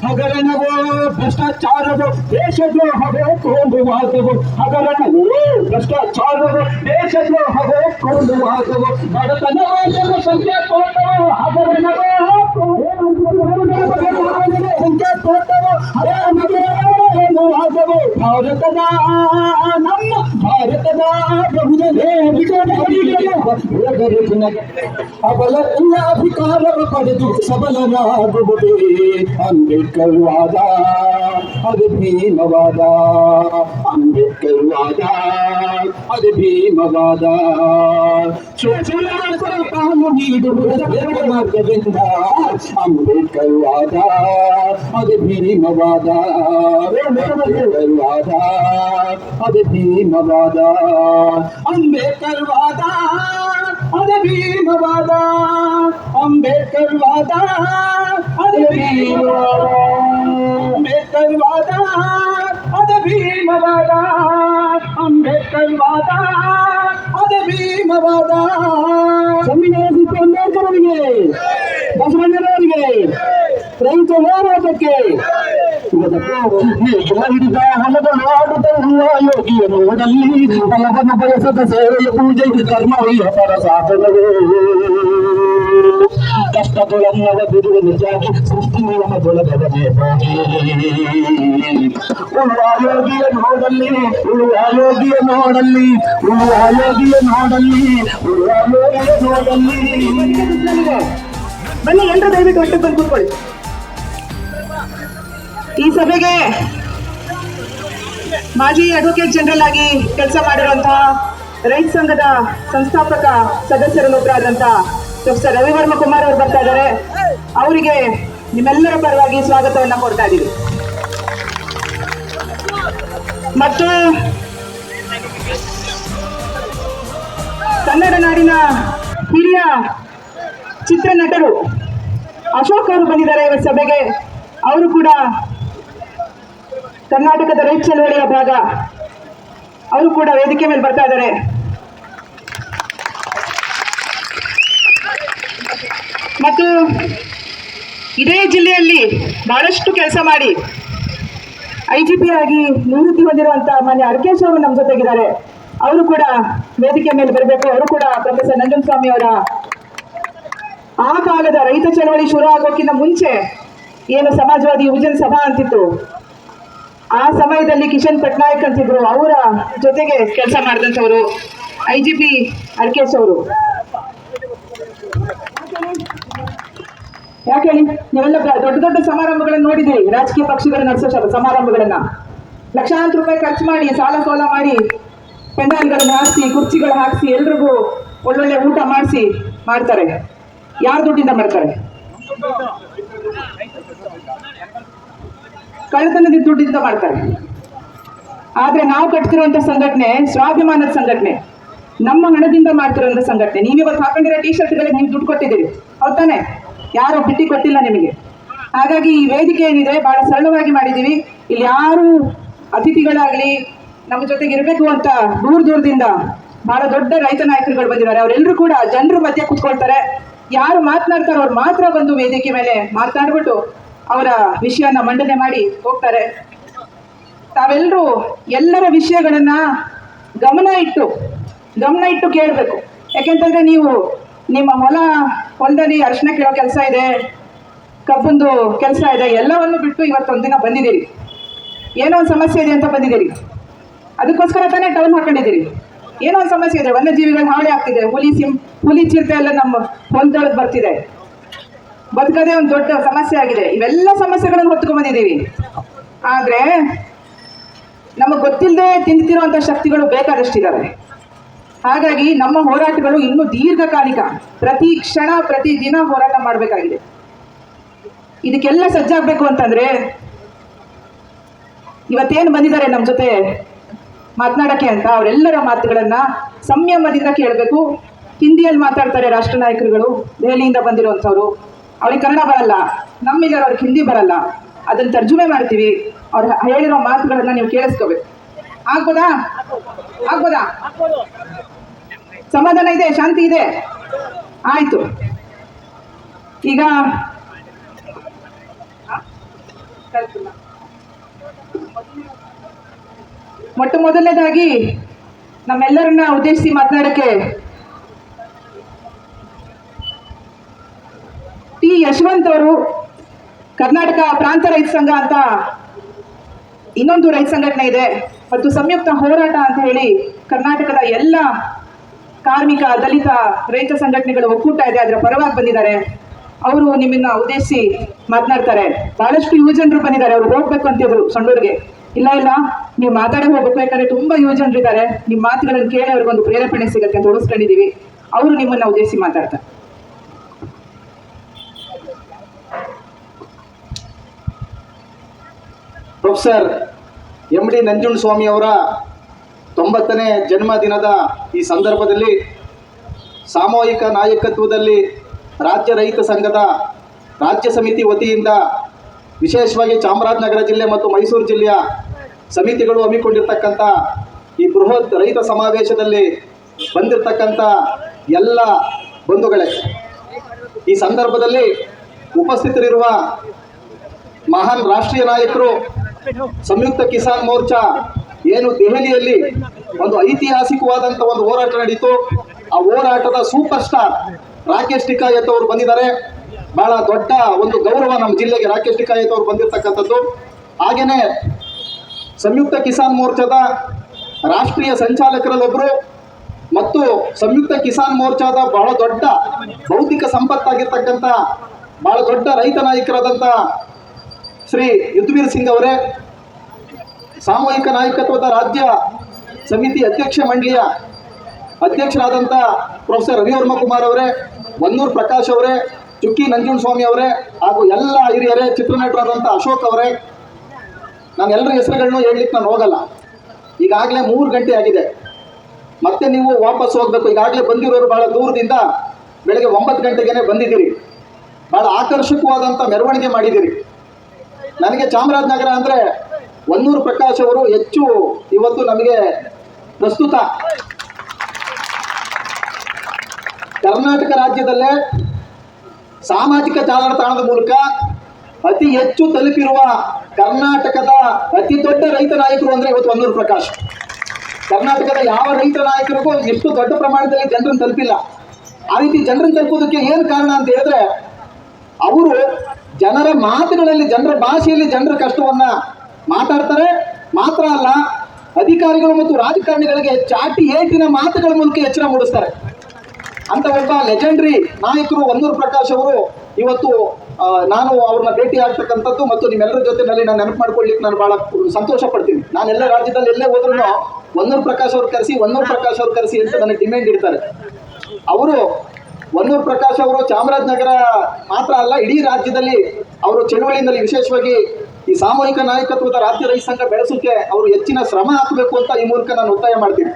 ಹಗರಣವೋ ಭ್ರಷ್ಟಾಚಾರವೋ ದೇಶದ್ರೋಹವೋ ಕೊಂಡುವಾದವೋ, ಹಗರಣವೋ ಭ್ರಷ್ಟಾಚಾರವೋ ದೇಶದ್ರೋಹವೋ ಕೊಂಡುವಾದವೋ, ಬಡತನವೋ ಜನಸಂಖ್ಯೆ ಕೋಟವೋ, ಹಗರಣವೋ ಸಂಖ್ಯೆ ಕೋಟವೋ, ಹಗರಣವೋ ಭಾರತದ ನಮ್ಮ ಭಾರತದ ಬಹುಜನೇ ಅವಲ ಎಲ್ಲ ಅಧಿಕಾರವ ಪಡೆದು ಸಬಲರಾಗುವುದೇ ಅಂಬೇಡ್ಕರ್ ವಾದ, ಅದು ಭೀಮವಾದ, ಅಂಬೇಡ್ಕರ್ ವಾದ, ಅದು ಭೀಮವಾದ. ಪಾಲು ನೀಡುವುದರ ಮಾರ್ಗದಿಂದ ಅಂಬೇಡ್ಕರ್ ವಾದ, ಅದು ಭೀಮವಾದ, ಅಂಬೇಡ್ಕರ್ ವಾದ, ಅದು ಭೀಮವಾದ, ಅಂಬೇಡ್ಕರ್ ವಾದ, ಅದು ಭೀಮವಾದ, ಅಂಬೇಡ್ಕರ್ ವಾದ, ಅದು ಭೀಮವಾದ, ಅಂಬೇಡ್ಕರ್ ವಾದ, ಅದು ಭೀಮವಾದ, ಅಂಬೇಡ್ಕರ್ ವಾದ, ಅದು ಭೀಮವಾದ. ಸಂವಿಧಾನ ಅಂಬೇಡ್ಕರ್ ಅವರಿಗೆ, ಬಸವಣ್ಣನವರಿಗೆ, ರೈತ ಹೋರಾಟಕ್ಕೆ ಹಿಡಿದ ಹಲವಾಡುತ್ತ ಯೋಗಿಯ ನೋಡಲ್ಲಿ ಫಲವನ್ನು ಬಯಸದ ಸೇವೆಯ ಪೂಜೆಗೆ ಕರ್ಮವಯ್ಯ ಪರ ಸಾಧನವೇ. ಕಷ್ಟ ಮಧುರಮ್ಮವ ಬಿಡುವ ನಿಜಾಗಿ ಸೃಷ್ಟಿ ನಿಯಮ ತೊಲಗದೆ ಹೋಗಿ ಉಳುವಾಯೋಗಿಯ ನೋಡಲ್ಲಿ ಉಳುವಾಯೋಗಿಯ ನೋಡಲ್ಲಿ ಉಳುವಾಯೋಗಿಯ ನೋಡಲ್ಲಿ ಉಳುವಾಯೋಗಿಯ ನೋಡಲ್ಲಿ. ಬನ್ನಿ ಎಲ್ಲರೂ ದಯವಿಟ್ಟು ಒಟ್ಟಿಗೆ ಬಂದು ಕೂತ್ಕೊಳ್ಳಿ. ಈ ಸಭೆಗೆ ಮಾಜಿ ಅಡ್ವೊಕೇಟ್ ಜನರಲ್ ಆಗಿ ಕೆಲಸ ಮಾಡಿರುವಂತಹ ರೈತ ಸಂಘದ ಸಂಸ್ಥಾಪಕ ಸದಸ್ಯರಲ್ಲೊಬ್ಬರಾದಂತಹ ಪ್ರೊಫೆಸರ್ ರವಿವರ್ಮ ಕುಮಾರ್ ಅವರು ಬರ್ತಾ ಇದ್ದಾರೆ. ಅವರಿಗೆ ನಿಮ್ಮೆಲ್ಲರ ಪರವಾಗಿ ಸ್ವಾಗತವನ್ನ ಕೊಡ್ತಾ ಇದ್ದೀವಿ. ಮತ್ತು ಕನ್ನಡ ನಾಡಿನ ಹಿರಿಯ ಚಿತ್ರನಟರು ಅಶೋಕ್ ಅವರು ಬಂದಿದ್ದಾರೆ ಇವತ್ತು ಸಭೆಗೆ. ಅವರು ಕೂಡ ಕರ್ನಾಟಕದ ರೈತ ಚಳವಳಿಯ ಭಾಗ. ಅವರು ಕೂಡ ವೇದಿಕೆ ಮೇಲೆ ಬರ್ತಾ ಇದ್ದಾರೆ. ಮತ್ತು ಇದೇ ಜಿಲ್ಲೆಯಲ್ಲಿ ಬಹಳಷ್ಟು ಕೆಲಸ ಮಾಡಿ IGP ಆಗಿ ನಿವೃತ್ತಿ ಹೊಂದಿರುವಂತಹ ಮಾನ್ಯ ಅರ್ಕೇಶ್ ಅವರು ನಮ್ಮ ಜೊತೆಗಿದ್ದಾರೆ. ಅವರು ಕೂಡ ವೇದಿಕೆ ಮೇಲೆ ಬರಬೇಕು. ಅವರು ಕೂಡ ಪ್ರೊಫೆಸರ್ ನಂಜನಸ್ವಾಮಿ ಅವರ ಆ ಕಾಲದ ರೈತ ಚಳವಳಿ ಶುರು ಆಗೋಕ್ಕಿಂತ ಮುಂಚೆ ಏನು ಸಮಾಜವಾದಿ ಯುವಜನ ಸಭಾ ಅಂತಿತ್ತು, ಆ ಸಮಯದಲ್ಲಿ ಕಿಶನ್ ಪಟ್ನಾಯಕ್ ಅಂತಿದ್ರು, ಅವರ ಜೊತೆಗೆ ಕೆಲಸ ಮಾಡಿದಂಥವರು IGP ಅರ್ಕೇಶ್ ಅವರು. ಯಾಕೆ ಹೇಳಿ, ನೀವೆಲ್ಲ ದೊಡ್ಡ ದೊಡ್ಡ ಸಮಾರಂಭಗಳನ್ನು ನೋಡಿದ್ದೀರಿ. ರಾಜಕೀಯ ಪಕ್ಷಗಳು ನಡೆಸೋ ಸಮಾರಂಭಗಳನ್ನ ಲಕ್ಷಾಂತರ ರೂಪಾಯಿ ಖರ್ಚು ಮಾಡಿ ಸಾಲ ಸೋಲ ಮಾಡಿ ಪೆಂಡಾಲ್ಗಳನ್ನ ಹಾಕಿಸಿ ಕುರ್ಚಿಗಳು ಹಾಕಿಸಿ ಎಲ್ರಿಗೂ ಒಳ್ಳೊಳ್ಳೆ ಊಟ ಮಾಡಿಸಿ ಮಾಡ್ತಾರೆ. ಯಾರ ದುಡ್ಡಿಂದ ಮಾಡ್ತಾರೆ? ಕಳ್ಳತನದ ದುಡ್ಡಿಂದ ಮಾಡ್ತಾರೆ. ಆದ್ರೆ ನಾವು ಕಟ್ತಿರುವಂತ ಸಂಘಟನೆ ಸ್ವಾಭಿಮಾನದ ಸಂಘಟನೆ, ನಮ್ಮ ಹಣದಿಂದ ಮಾಡ್ತಿರುವಂತ ಸಂಘಟನೆ. ನೀವಿವತ್ತು ಹಾಕೊಂಡಿರೋ ಟಿ ಶರ್ಟ್ಗಳಿಗೆ ನೀವು ದುಡ್ಡು ಕೊಟ್ಟಿದ್ದೀರಿ, ಹೌದ್ ತಾನೆ? ಯಾರು ಬಿಟ್ಟಿ ಕೊಟ್ಟಿಲ್ಲ ನಿಮಗೆ. ಹಾಗಾಗಿ ಈ ವೇದಿಕೆ ಏನಿದೆ ಬಹಳ ಸರಳವಾಗಿ ಮಾಡಿದ್ದೀವಿ. ಇಲ್ಲಿ ಯಾರು ಅತಿಥಿಗಳಾಗ್ಲಿ ನಮ್ಮ ಜೊತೆಗೆ ಇರಬೇಕು ಅಂತ ದೂರದಿಂದ ಬಹಳ ದೊಡ್ಡ ರೈತ ನಾಯಕರುಗಳು ಬಂದಿದ್ದಾರೆ. ಅವರೆಲ್ಲರೂ ಕೂಡ ಜನರ ಮಧ್ಯೆ ಕೂತ್ಕೊಳ್ತಾರೆ. ಯಾರು ಮಾತನಾಡ್ತಾರೋ ಅವ್ರು ಮಾತ್ರ ಬಂದು ವೇದಿಕೆ ಮೇಲೆ ಮಾತನಾಡ್ಬಿಟ್ಟು ಅವರ ವಿಷಯನ ಮಂಡನೆ ಮಾಡಿ ಹೋಗ್ತಾರೆ. ತಾವೆಲ್ಲರೂ ಎಲ್ಲರ ವಿಷಯಗಳನ್ನ ಗಮನ ಇಟ್ಟು ಕೇಳಬೇಕು. ಯಾಕೆಂತಂದ್ರೆ ನೀವು ನಿಮ್ಮ ಹೊಲದಲ್ಲಿ ಅರಿಶಿನ ಕೇಳೋ ಕೆಲಸ ಇದೆ, ಕಬ್ಬಂದು ಕೆಲಸ ಇದೆ, ಎಲ್ಲವನ್ನು ಬಿಟ್ಟು ಇವತ್ತೊಂದಿನ ಬಂದಿದ್ದೀರಿ. ಏನೋ ಒಂದು ಸಮಸ್ಯೆ ಇದೆ ಅಂತ ಬಂದಿದ್ದೀರಿ. ಅದಕ್ಕೋಸ್ಕರ ತಾನೇ ಟೌನ್ ಹಾಕೊಂಡಿದ್ದೀರಿ. ಏನೋ ಒಂದು ಸಮಸ್ಯೆ ಇದೆ, ವನ್ಯಜೀವಿಗಳ ಹಾವಳಿ ಆಗ್ತಿದೆ, ಹುಲಿ ಚಿರತೆ ಎಲ್ಲ ನಮ್ಮ ಹೊಲದೊಳಗೆ ಬರ್ತಿದೆ, ಬದುಕದೇ ಒಂದು ದೊಡ್ಡ ಸಮಸ್ಯೆ ಆಗಿದೆ. ಇವೆಲ್ಲ ಸಮಸ್ಯೆಗಳನ್ನು ಹೊತ್ಕೊಂಡು ಬಂದಿದ್ದೀವಿ. ಆದ್ರೆ ನಮಗೆ ಗೊತ್ತಿಲ್ಲದೆ ತಿಂತಿರುವಂಥ ಶಕ್ತಿಗಳು ಬೇಕಾದಷ್ಟಿದ್ದಾವೆ. ಹಾಗಾಗಿ ನಮ್ಮ ಹೋರಾಟಗಳು ಇನ್ನೂ ದೀರ್ಘಕಾಲಿಕ, ಪ್ರತಿ ಕ್ಷಣ ಪ್ರತಿ ದಿನ ಹೋರಾಟ ಮಾಡಬೇಕಾಗಿದೆ. ಇದಕ್ಕೆಲ್ಲ ಸಜ್ಜಾಗಬೇಕು ಅಂತಂದ್ರೆ ಇವತ್ತೇನು ಬಂದಿದ್ದಾರೆ ನಮ್ಮ ಜೊತೆ ಮಾತನಾಡಕ್ಕೆ ಅಂತ, ಅವರೆಲ್ಲರ ಮಾತುಗಳನ್ನ ಸಂಯಮದಿಂದ ಕೇಳಬೇಕು. ಹಿಂದಿಯಲ್ಲಿ ಮಾತಾಡ್ತಾರೆ ರಾಷ್ಟ್ರ ನಾಯಕರುಗಳು, ದೆಹಲಿಯಿಂದ ಬಂದಿರುವಂಥವ್ರು. ಅವ್ರಿಗೆ ಕನ್ನಡ ಬರಲ್ಲ, ನಮ್ಮಿದ್ದಾರೆ ಅವ್ರಿಗೆ ಹಿಂದಿ ಬರಲ್ಲ. ಅದನ್ನ ತರ್ಜುಮೆ ಮಾಡ್ತೀವಿ. ಅವ್ರು ಹೇಳಿರೋ ಮಾತುಗಳನ್ನ ನೀವು ಕೇಳಿಸ್ಕೋಬೇಕು. ಆಗ್ಬೋದಾ? ಸಮಾಧಾನ ಇದೆ, ಶಾಂತಿ ಇದೆ? ಆಯ್ತು. ಈಗ ಮೊಟ್ಟ ಮೊದಲನೇದಾಗಿ ನಮ್ಮೆಲ್ಲರನ್ನ ಉದ್ದೇಶಿಸಿ ಮಾತನಾಡಕ್ಕೆ ಟಿ ಯಶವಂತ್ ಅವರು, ಕರ್ನಾಟಕ ಪ್ರಾಂತ ರೈತ ಸಂಘ ಅಂತ ಇನ್ನೊಂದು ರೈತ ಸಂಘಟನೆ ಇದೆ, ಮತ್ತು ಸಂಯುಕ್ತ ಹೋರಾಟ ಅಂತ ಹೇಳಿ ಕರ್ನಾಟಕದ ಎಲ್ಲ ಕಾರ್ಮಿಕ ದಲಿತ ರೈತ ಸಂಘಟನೆಗಳ ಒಕ್ಕೂಟ ಇದೆ, ಅದರ ಪರವಾಗಿ ಬಂದಿದ್ದಾರೆ. ಅವರು ನಿಮ್ಮನ್ನ ಉದ್ದೇಶಿಸಿ ಮಾತನಾಡ್ತಾರೆ. ಬಹಳಷ್ಟು ಯುವಜನರು ಬಂದಿದ್ದಾರೆ. ಅವರು ಹೋಗ್ಬೇಕು ಅಂತಿದ್ರು ಸಂಡೂರಿಗೆ. ಇಲ್ಲ ನೀವು ಮಾತಾಡಿ ಹೋಗ್ಬೇಕು, ಯಾಕಂದ್ರೆ ತುಂಬಾ ಯುವಜನರು ಇದ್ದಾರೆ. ನಿಮ್ಮ ಮಾತುಗಳನ್ನು ಕೇಳಿ ಅವ್ರಿಗೊಂದು ಪ್ರೇರೇಪಣೆ ಸಿಗುತ್ತೆ ಅಂತ ಉಳಿಸ್ಕೊಂಡಿದೀವಿ. ಅವರು ನಿಮ್ಮನ್ನ ಉದ್ದೇಶಿಸಿ ಮಾತಾಡ್ತಾರೆ. ಪ್ರೊಫೆಸರ್ MD ನಂಜುಂಡಸ್ವಾಮಿ ಅವರ 90ನೇ ಜನ್ಮದಿನದ ಈ ಸಂದರ್ಭದಲ್ಲಿ ಸಾಮೂಹಿಕ ನಾಯಕತ್ವದಲ್ಲಿ ರಾಜ್ಯ ರೈತ ಸಂಘದ ರಾಜ್ಯ ಸಮಿತಿ ವತಿಯಿಂದ ವಿಶೇಷವಾಗಿ ಚಾಮರಾಜನಗರ ಜಿಲ್ಲೆ ಮತ್ತು ಮೈಸೂರು ಜಿಲ್ಲೆಯ ಸಮಿತಿಗಳು ಹಮ್ಮಿಕೊಂಡಿರ್ತಕ್ಕಂಥ ಈ ಬೃಹತ್ ರೈತ ಸಮಾವೇಶದಲ್ಲಿ ಬಂದಿರತಕ್ಕಂಥ ಎಲ್ಲ ಬಂಧುಗಳೇ, ಈ ಸಂದರ್ಭದಲ್ಲಿ ಉಪಸ್ಥಿತರಿರುವ ಮಹಾನ್ ರಾಷ್ಟ್ರೀಯ ನಾಯಕರು, ಸಂಯುಕ್ತ ಕಿಸಾನ್ ಮೋರ್ಚಾ ಏನು ದೆಹಲಿಯಲ್ಲಿ ಒಂದು ಐತಿಹಾಸಿಕವಾದಂಥ ಒಂದು ಹೋರಾಟ ನಡೀತು. ಆ ಹೋರಾಟದ ಸೂಪರ್ ಸ್ಟಾರ್ ರಾಕೇಶ್ ಟಿಕಾಯತ್ ಅವರು ಬಂದಿದ್ದಾರೆ. ಬಹಳ ದೊಡ್ಡ ಒಂದು ಗೌರವ ನಮ್ಮ ಜಿಲ್ಲೆಗೆ ರಾಕೇಶ್ ಟಿಕಾಯತ್ ಅವರು ಬಂದಿರತಕ್ಕಂಥದ್ದು. ಹಾಗೇನೆ ಸಂಯುಕ್ತ ಕಿಸಾನ್ ಮೋರ್ಚಾದ ರಾಷ್ಟ್ರೀಯ ಸಂಚಾಲಕರಲ್ಲೊಬ್ಬರು ಮತ್ತು ಸಂಯುಕ್ತ ಕಿಸಾನ್ ಮೋರ್ಚಾದ ಬಹಳ ದೊಡ್ಡ ಭೌತಿಕ ಸಂಪತ್ತಾಗಿರ್ತಕ್ಕಂಥ ಬಹಳ ದೊಡ್ಡ ರೈತ ನಾಯಕರಾದಂಥ ಶ್ರೀ ಯುದ್ಧವೀರ್ ಸಿಂಗ್ ಅವರೇ, ಸಾಮೂಹಿಕ ನಾಯಕತ್ವದ ರಾಜ್ಯ ಸಮಿತಿ ಅಧ್ಯಕ್ಷ ಮಂಡಳಿಯ ಅಧ್ಯಕ್ಷರಾದಂಥ ಪ್ರೊಫೆಸರ್ ರವಿವರ್ಮ ಕುಮಾರ್ ಅವರೇ, ವನ್ನೂರ್ ಪ್ರಕಾಶ್ ಅವರೇ, ಚುಕ್ಕಿ ನಂಜುಂಡಸ್ವಾಮಿ ಅವರೇ, ಹಾಗೂ ಎಲ್ಲ ಹಿರಿಯರೇ, ಚಿತ್ರನಟರಾದಂಥ ಅಶೋಕ್ ಅವರೇ, ನಾನು ಎಲ್ಲರ ಹೆಸರುಗಳನ್ನು ಹೇಳಲಿಕ್ಕೆ ನಾನು ಹೋಗಲ್ಲ. ಈಗಾಗಲೇ 3 ಗಂಟೆ ಆಗಿದೆ, ಮತ್ತೆ ನೀವು ವಾಪಸ್ ಹೋಗಬೇಕು. ಈಗಾಗಲೇ ಬಂದಿರೋರು ಬಹಳ ದೂರದಿಂದ ಬೆಳಗ್ಗೆ 9 ಗಂಟೆಗೆ ಬಂದಿದ್ದೀರಿ. ಬಹಳ ಆಕರ್ಷಕವಾದಂಥ ಮೆರವಣಿಗೆ ಮಾಡಿದ್ದೀರಿ. ನನಗೆ ಚಾಮರಾಜನಗರ ಅಂದರೆ ವನ್ನೂರು ಪ್ರಕಾಶ್ ಅವರು ಹೆಚ್ಚು ಇವತ್ತು ನಮಗೆ ಪ್ರಸ್ತುತ ಕರ್ನಾಟಕ ರಾಜ್ಯದಲ್ಲೇ ಸಾಮಾಜಿಕ ಜಾಲತಾಣದ ಮೂಲಕ ಅತಿ ಹೆಚ್ಚು ತಲುಪಿರುವ ಕರ್ನಾಟಕದ ಅತಿ ದೊಡ್ಡ ರೈತ ನಾಯಕರು ಅಂದರೆ ಇವತ್ತು ವನ್ನೂರು ಪ್ರಕಾಶ್. ಕರ್ನಾಟಕದ ಯಾವ ರೈತ ನಾಯಕರಿಗೂ ಎಷ್ಟು ದೊಡ್ಡ ಪ್ರಮಾಣದಲ್ಲಿ ಜನರನ್ನು ತಲುಪಿಲ್ಲ. ಆ ರೀತಿ ಜನರನ್ನು ತಲುಪೋದಕ್ಕೆ ಏನು ಕಾರಣ ಅಂತ ಹೇಳಿದ್ರೆ, ಅವರು ಜನರ ಮಾತುಗಳಲ್ಲಿ, ಜನರ ಭಾಷೆಯಲ್ಲಿ ಜನರ ಕಷ್ಟವನ್ನ ಮಾತಾಡ್ತಾರೆ. ಮಾತ್ರ ಅಲ್ಲ, ಅಧಿಕಾರಿಗಳು ಮತ್ತು ರಾಜಕಾರಣಿಗಳಿಗೆ ಚಾಟಿ ಏಟಿನ ಮಾತುಗಳ ಮೂಲಕ ಎಚ್ಚರ ಮೂಡಿಸ್ತಾರೆ. ಅಂತ ಒಬ್ಬ ಲೆಜೆಂಡ್ರಿ ನಾಯಕರು ವನ್ನೂರು ಪ್ರಕಾಶ್ ಅವರು ಇವತ್ತು ನಾನು ಅವ್ರನ್ನ ಭೇಟಿ ಆಗ್ತಕ್ಕಂಥದ್ದು ಮತ್ತು ನಿಮ್ಮೆಲ್ಲರ ಜೊತೆನಲ್ಲಿ ನಾನು ನೆನಪು ಮಾಡ್ಕೊಳ್ಳಿಕ್ಕೆ ನಾನು ಬಹಳ ಸಂತೋಷ ಪಡ್ತೀನಿ. ನಾನೆಲ್ಲ ರಾಜ್ಯದಲ್ಲಿ ಎಲ್ಲೇ ಹೋದ್ರೂ ವನ್ನೂರು ಪ್ರಕಾಶ್ ಅವ್ರು ಕರೆಸಿ ಅಂತ ನನಗೆ ಡಿಮ್ಯಾಂಡ್ ಇಡ್ತಾರೆ. ಅವರು ವನ್ನೂರು ಪ್ರಕಾಶ್ ಅವರು ಚಾಮರಾಜನಗರ ಮಾತ್ರ ಅಲ್ಲ, ಇಡೀ ರಾಜ್ಯದಲ್ಲಿ ಅವರು ಚಳುವಳಿಯಲ್ಲಿ ವಿಶೇಷವಾಗಿ ಈ ಸಾಮೂಹಿಕ ನಾಯಕತ್ವದ ರಾಜ್ಯ ರೈತ ಸಂಘ ಬೆಳೆಸೋಕೆ ಅವರು ಹೆಚ್ಚಿನ ಶ್ರಮ ಹಾಕಬೇಕು ಅಂತ ಈ ಮೂಲಕ ನಾನು ಒತ್ತಾಯ ಮಾಡ್ತೀನಿ.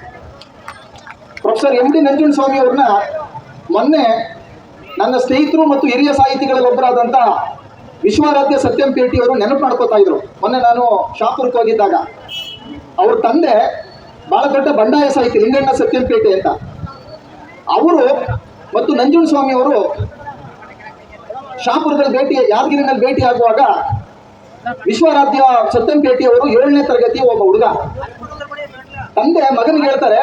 ಪ್ರೊಫೆಸರ್ MD ನಂಜುಂಡಸ್ವಾಮಿ ಅವ್ರನ್ನ ಮೊನ್ನೆ ನನ್ನ ಸ್ನೇಹಿತರು ಮತ್ತು ಹಿರಿಯ ಸಾಹಿತಿಗಳಲ್ಲಿ ಒಬ್ಬರಾದಂಥ ವಿಶ್ವಾರಾಧ್ಯ ಸತ್ಯಂ ಪೇಟಿ ಅವರು ನೆನಪು ಮಾಡ್ಕೋತಾ ಇದ್ರು. ಮೊನ್ನೆ ನಾನು ಶಾಪುರಕ್ಕೆ ಹೋಗಿದ್ದಾಗ ಅವ್ರ ತಂದೆ ಬಹಳ ದೊಡ್ಡ ಬಂಡಾಯ ಸಾಹಿತಿ ಲಿಂಗಣ್ಣ ಸತ್ಯಂ ಪೇಟೆ ಅಂತ. ಅವರು ಮತ್ತು ನಂಜುಂಡಸ್ವಾಮಿ ಅವರು ಶಾಪುರದಲ್ಲಿ ಯಾದಗಿರಿನಲ್ಲಿ ಭೇಟಿ ಆಗುವಾಗ ವಿಶ್ವಾರಾಧ್ಯ ಸತ್ಯಂ ಪೇಟಿ ಅವರು 7ನೇ ತರಗತಿ ಒಬ್ಬ ಹುಡುಗ. ತಂದೆ ಮಗನಿಗೆ ಹೇಳ್ತಾರೆ,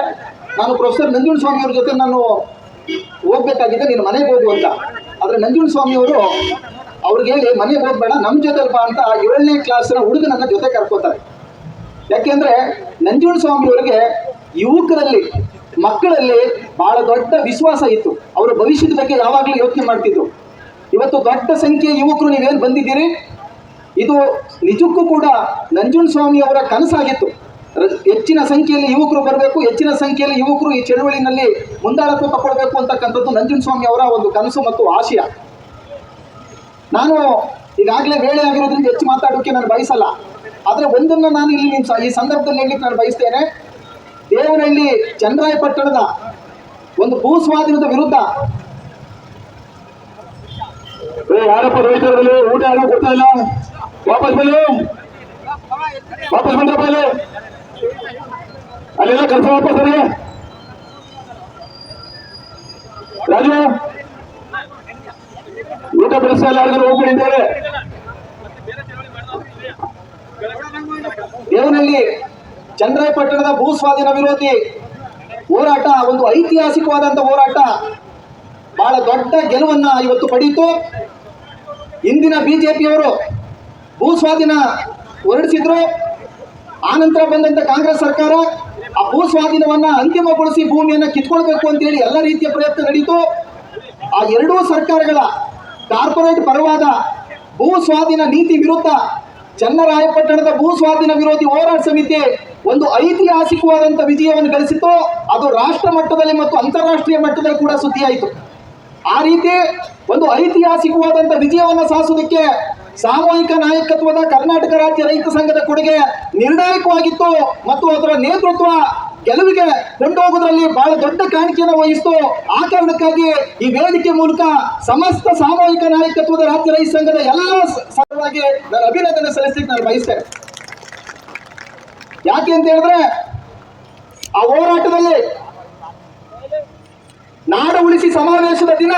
ನಾನು ಪ್ರೊಫೆಸರ್ ನಂಜುಂಡಸ್ವಾಮಿ ಅವ್ರ ಜೊತೆ ನಾನು ಹೋಗ್ಬೇಕಾಗಿದೆ, ನೀನು ಮನೆಗೆ ಹೋಗು ಅಂತ. ಆದರೆ ನಂಜುಂಡಸ್ವಾಮಿ ಅವರು ಅವ್ರಿಗೆ ಹೇಳಿ, ಮನೆಗೆ ಹೋಗ್ಬೇಡ, ನಮ್ಮ ಜೊತೆ ಬಾ ಅಂತ 7ನೇ ಕ್ಲಾಸ್ನ ಹುಡುಗನನ್ನ ಜೊತೆ ಕರ್ಕೋತಾರೆ. ಯಾಕೆಂದ್ರೆ ನಂಜುಂಡಸ್ವಾಮಿ ಅವರಿಗೆ ಯುವಕರಲ್ಲಿ, ಮಕ್ಕಳಲ್ಲಿ ಬಹಳ ದೊಡ್ಡ ವಿಶ್ವಾಸ ಇತ್ತು. ಅವರ ಭವಿಷ್ಯದ ಬಗ್ಗೆ ಯಾವಾಗಲೂ ಯೋಚನೆ ಮಾಡ್ತಿದ್ರು. ಇವತ್ತು ದೊಡ್ಡ ಸಂಖ್ಯೆಯ ಯುವಕರು ನೀವೇನು ಬಂದಿದ್ದೀರಿ, ಇದು ನಿಜಕ್ಕೂ ಕೂಡ ನಂಜುಂಡಸ್ವಾಮಿ ಅವರ ಕನಸಾಗಿತ್ತು. ಹೆಚ್ಚಿನ ಸಂಖ್ಯೆಯಲ್ಲಿ ಯುವಕರು ಬರಬೇಕು, ಹೆಚ್ಚಿನ ಸಂಖ್ಯೆಯಲ್ಲಿ ಯುವಕರು ಈ ಚಳುವಳಿನಲ್ಲಿ ಮುಂದಾಳತ್ವ ತಗೊಳ್ಬೇಕು ಅಂತಕ್ಕಂಥದ್ದು ನಂಜುಂಡಸ್ವಾಮಿ ಅವರ ಒಂದು ಕನಸು ಮತ್ತು ಆಶಯ. ನಾನು ಈಗಾಗಲೇ ವೇಳೆ ಆಗಿರೋದ್ರಿಂದ ಹೆಚ್ಚು ಮಾತಾಡೋಕ್ಕೆ ನಾನು ಬಯಸಲ್ಲ. ಆದರೆ ಒಂದನ್ನು ನಾನು ಇಲ್ಲಿ ಈ ಸಂದರ್ಭದಲ್ಲಿ ಹೇಳಲಿಕ್ಕೆ ನಾನು ಬಯಸ್ತೇನೆ. ದೇವನಹಳ್ಳಿ ಚನ್ನರಾಯಪಟ್ಟಣದ ಒಂದು ಭೂ ಸ್ವಾಧೀನದ ವಿರುದ್ಧ ಯಾರಪ್ಪ ರೈತರಲ್ಲಿ ಊಟ ಯಾರು ಕೊಡ್ತಾ ಇಲ್ಲ, ವಾಪಸ್ ಬಂದ್ರಪ್ಪ ಇಲ್ಲಿ, ಅಲ್ಲೆಲ್ಲ ಕರ್ಸ ವಾಪಸ್ ಸರಿ ರಾಜು, ಊಟ ಬೆಳೆಸ್ತಾ ಇಲ್ಲ, ಯಾರಿಗಾರು ಹೋಗ್ಬಿಟ್ಟಿದ್ದಾರೆ. ದೇವನಹಳ್ಳಿ ಚನ್ನರಾಯಪಟ್ಟಣದ ಭೂ ಸ್ವಾಧೀನ ವಿರೋಧಿ ಹೋರಾಟ ಒಂದು ಐತಿಹಾಸಿಕವಾದಂಥ ಹೋರಾಟ ಬಹಳ ದೊಡ್ಡ ಗೆಲುವನ್ನ ಇವತ್ತು ಪಡೆಯಿತು. ಇಂದಿನ ಬಿಜೆಪಿಯವರು ಭೂ ಸ್ವಾಧೀನ ಹೊರಡಿಸಿದ್ರು. ಆನಂತರ ಬಂದಂತ ಕಾಂಗ್ರೆಸ್ ಸರ್ಕಾರ ಆ ಭೂ ಸ್ವಾಧೀನವನ್ನ ಅಂತಿಮಗೊಳಿಸಿ ಭೂಮಿಯನ್ನ ಕಿತ್ಕೊಳ್ಬೇಕು ಅಂತೇಳಿ ಎಲ್ಲ ರೀತಿಯ ಪ್ರಯತ್ನ ನಡೀತು. ಆ ಎರಡೂ ಸರ್ಕಾರಗಳ ಕಾರ್ಪೊರೇಟ್ ಪರವಾದ ಭೂ ಸ್ವಾಧೀನ ನೀತಿ ವಿರುದ್ಧ ಚನ್ನರಾಯಪಟ್ಟಣದ ಭೂ ಸ್ವಾಧೀನ ವಿರೋಧಿ ಹೋರಾಟ ಸಮಿತಿ ಒಂದು ಐತಿಹಾಸಿಕವಾದಂಥ ವಿಜಯವನ್ನು ಗಳಿಸಿತು. ಅದು ರಾಷ್ಟ್ರ ಮಟ್ಟದಲ್ಲಿ ಮತ್ತು ಅಂತಾರಾಷ್ಟ್ರೀಯ ಮಟ್ಟದಲ್ಲಿ ಕೂಡ ಸುದ್ದಿಯಾಯಿತು. ಆ ರೀತಿ ಒಂದು ಐತಿಹಾಸಿಕವಾದಂಥ ವಿಜಯವನ್ನು ಸಾಧಿಸುವುದಕ್ಕೆ ಸಾಮೂಹಿಕ ನಾಯಕತ್ವದ ಕರ್ನಾಟಕ ರಾಜ್ಯ ರೈತ ಸಂಘದ ಕೊಡುಗೆ ನಿರ್ಣಾಯಕವಾಗಿತ್ತು ಮತ್ತು ಅದರ ನೇತೃತ್ವ ಗೆಲುವಿಗೆ ಕೊಂಡೋಗೋದ್ರಲ್ಲಿ ಬಹಳ ದೊಡ್ಡ ಕಾಣಿಕೆಯನ್ನು ವಹಿಸಿತು. ಆ ಕಾರಣಕ್ಕಾಗಿ ಈ ವೇದಿಕೆ ಮೂಲಕ ಸಮಸ್ತ ಸಾಮೂಹಿಕ ನಾಯಕತ್ವದ ರಾಜ್ಯ ರೈತ ಸಂಘದ ಎಲ್ಲ ಸಲುವಾಗಿ ನಾನು ಅಭಿನಂದನೆ ಸಲ್ಲಿಸಲಿಕ್ಕೆ ನಾನು ಬಯಸ್ತೇನೆ. ಯಾಕೆ ಅಂತ ಹೇಳಿದ್ರೆ, ಆ ಹೋರಾಟದಲ್ಲಿ ನಾಡ ಉಳಿಸಿ ಸಮಾವೇಶದ ದಿನ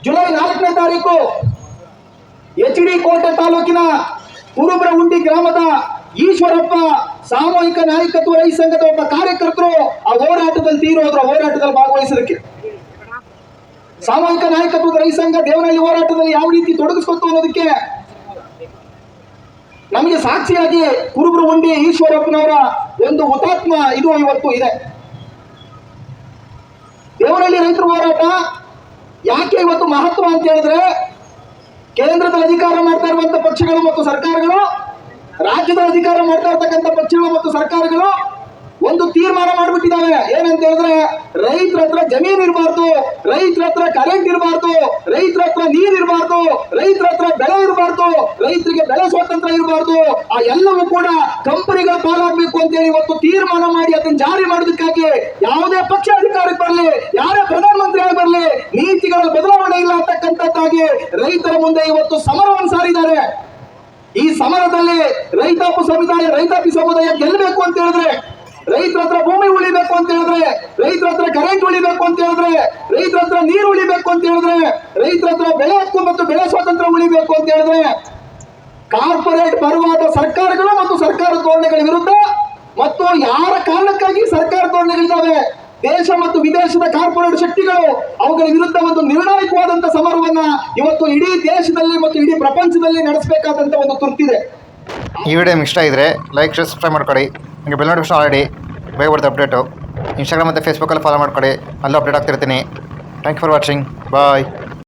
ಜುಲೈ 4ನೇ ತಾರೀಕು HD ಕೋಟೆ ತಾಲೂಕಿನ ಕುರುಬ್ರಹುಂಡಿ ಗ್ರಾಮದ ಈಶ್ವರಪ್ಪ ಸಾಮೂಹಿಕ ನಾಯಕತ್ವ ರೈತ ಸಂಘದ ಒಬ್ಬ ಕಾರ್ಯಕರ್ತರು ಆ ಹೋರಾಟದಲ್ಲಿ ತೀರೋದ್ರು, ಹೋರಾಟದಲ್ಲಿ ಭಾಗವಹಿಸಲಿಕ್ಕೆ. ಸಾಮೂಹಿಕ ನಾಯಕತ್ವದ ರೈತ ಸಂಘ ದೇವನಹಳ್ಳಿ ಹೋರಾಟದಲ್ಲಿ ಯಾವ ರೀತಿ ತೊಡಗಿಸ್ಕೊತು ಅನ್ನೋದಕ್ಕೆ ನಮಗೆ ಸಾಕ್ಷಿಯಾಗಿ ಕುರುಬರು ಉಂಡಿ ಈಶ್ವರಪ್ಪನವರ ಒಂದು ಹುತಾತ್ಮ ಇದು ಇವತ್ತು ಇದೆ. ದೇವನಹಳ್ಳಿ ರೈತರ ಹೋರಾಟ ಯಾಕೆ ಇವತ್ತು ಮಹತ್ವ ಅಂತ ಹೇಳಿದ್ರೆ, ಕೇಂದ್ರದಲ್ಲಿ ಅಧಿಕಾರ ಮಾಡ್ತಾ ಇರುವಂತ ಪಕ್ಷಗಳು ಮತ್ತು ಸರ್ಕಾರಗಳು, ರಾಜ್ಯದ ಅಧಿಕಾರ ಮಾಡ್ತಾ ಇರ್ತಕ್ಕಂಥ ಪಕ್ಷಗಳು ಮತ್ತು ಸರ್ಕಾರಗಳು ಒಂದು ತೀರ್ಮಾನ ಮಾಡ್ಬಿಟ್ಟಿದ್ದಾವೆ. ಏನಂತ ಹೇಳಿದ್ರೆ, ರೈತರ ಹತ್ರ ಜಮೀನ್ ಇರಬಾರ್ದು, ರೈತರ ಹತ್ರ ಕರೆಂಟ್ ಇರಬಾರ್ದು, ರೈತರ ಹತ್ರ ನೀರ್ ಇರಬಾರ್ದು, ರೈತರ ಹತ್ರ ಬೆಳೆ ಇರಬಾರ್ದು, ರೈತರಿಗೆ ಬೆಳೆ ಸ್ವಾತಂತ್ರ್ಯ ಇರಬಾರ್ದು, ಆ ಎಲ್ಲವೂ ಕೂಡ ಕಂಪನಿಗಳ ಪಾಲಾಗಬೇಕು ಅಂತ ಹೇಳಿ ಇವತ್ತು ತೀರ್ಮಾನ ಮಾಡಿ ಅದನ್ನ ಜಾರಿ ಮಾಡೋದಕ್ಕಾಗಿ ಯಾವುದೇ ಪಕ್ಷ ಅಧಿಕಾರಕ್ಕೆ ಬರಲಿ, ಯಾರೇ ಪ್ರಧಾನಮಂತ್ರಿ ಆಗಿ ಬರಲಿ, ನೀತಿಗಳ ಬದಲಾವಣೆ ಇಲ್ಲ ಅಂತಕ್ಕಂಥದ್ದಾಗಿ ರೈತರ ಮುಂದೆ ಇವತ್ತು ಸಮರವನ್ನು ಸಾರಿದ್ದಾರೆ. ಈ ಸಮರದಲ್ಲಿ ರೈತಾಪಿ ಸಮುದಾಯ ಗೆಲ್ಲಬೇಕು ಅಂತ ಹೇಳಿದ್ರೆ, ರೈತರ ಹತ್ರ ಭೂಮಿ ಉಳಿಬೇಕು ಅಂತ ಹೇಳಿದ್ರೆ, ರೈತರ ಹತ್ರ ಕರೆಂಟ್ ಉಳಿಬೇಕು ಅಂತ ಹೇಳಿದ್ರೆ, ರೈತರ ಹತ್ರ ನೀರು ಉಳಿಬೇಕು ಅಂತ ಹೇಳಿದ್ರೆ, ರೈತರ ಹತ್ರ ಬೆಳೆ ಹಕ್ಕು ಮತ್ತು ಬೆಳೆ ಸ್ವಾತಂತ್ರ್ಯ ಉಳಿಬೇಕು ಅಂತ ಹೇಳಿದ್ರೆ, ಕಾರ್ಪೊರೇಟ್ ಪರವಾದ ಸರ್ಕಾರಗಳು ಮತ್ತು ಸರ್ಕಾರ ಧೋರಣೆಗಳ ವಿರುದ್ಧ ಮತ್ತು ಯಾರ ಕಾರಣಕ್ಕಾಗಿ ಸರ್ಕಾರ ಧೋರಣೆಗಳಿದ್ದಾವೆ, ದೇಶ ಮತ್ತು ವಿದೇಶದ ಕಾರ್ಪೊರೇಟ್ ಶಕ್ತಿಗಳು ಅವುಗಳ ವಿರುದ್ಧ ಒಂದು ನಿರ್ಣಾಯಕವಾದಂತ ಸಮರವನ್ನ ಇವತ್ತು ಇಡೀ ದೇಶದಲ್ಲಿ ಮತ್ತು ಇಡೀ ಪ್ರಪಂಚದಲ್ಲಿ ನಡೆಸಬೇಕಾದಂತ ಒಂದು ತುರ್ತಿದೆ. ಈ ವಿಡಿಯೋ ನಿಮ್ಗೆ ಇಷ್ಟ ಇದ್ದರೆ ಲೈಕ್ ಶೇರ್ ಸಬ್ಸ್ಕ್ರೈಬ್ ಮಾಡ್ಕೊಳ್ಳಿ. ನಿಮಗೆ ಬೆಲ್ ನೋಟಿಫಿಕೇಶನ್ ಆಲ್ರೆಡಿ ಬೇಗ ಬರುತ್ತೆ ಅಪ್ಡೇಟು. ಇನ್ಸ್ಟಾಗ್ರಾಮ್ ಮತ್ತು ಫೇಸ್ಬುಕ್ಕಲ್ಲಿ ಫಾಲೋ ಮಾಡ್ಕೊಳ್ಳಿ, ಅಲ್ಲೂ ಅಪ್ಡೇಟ್ ಆಗ್ತಿರ್ತೀನಿ. Thank you for watching. Bye.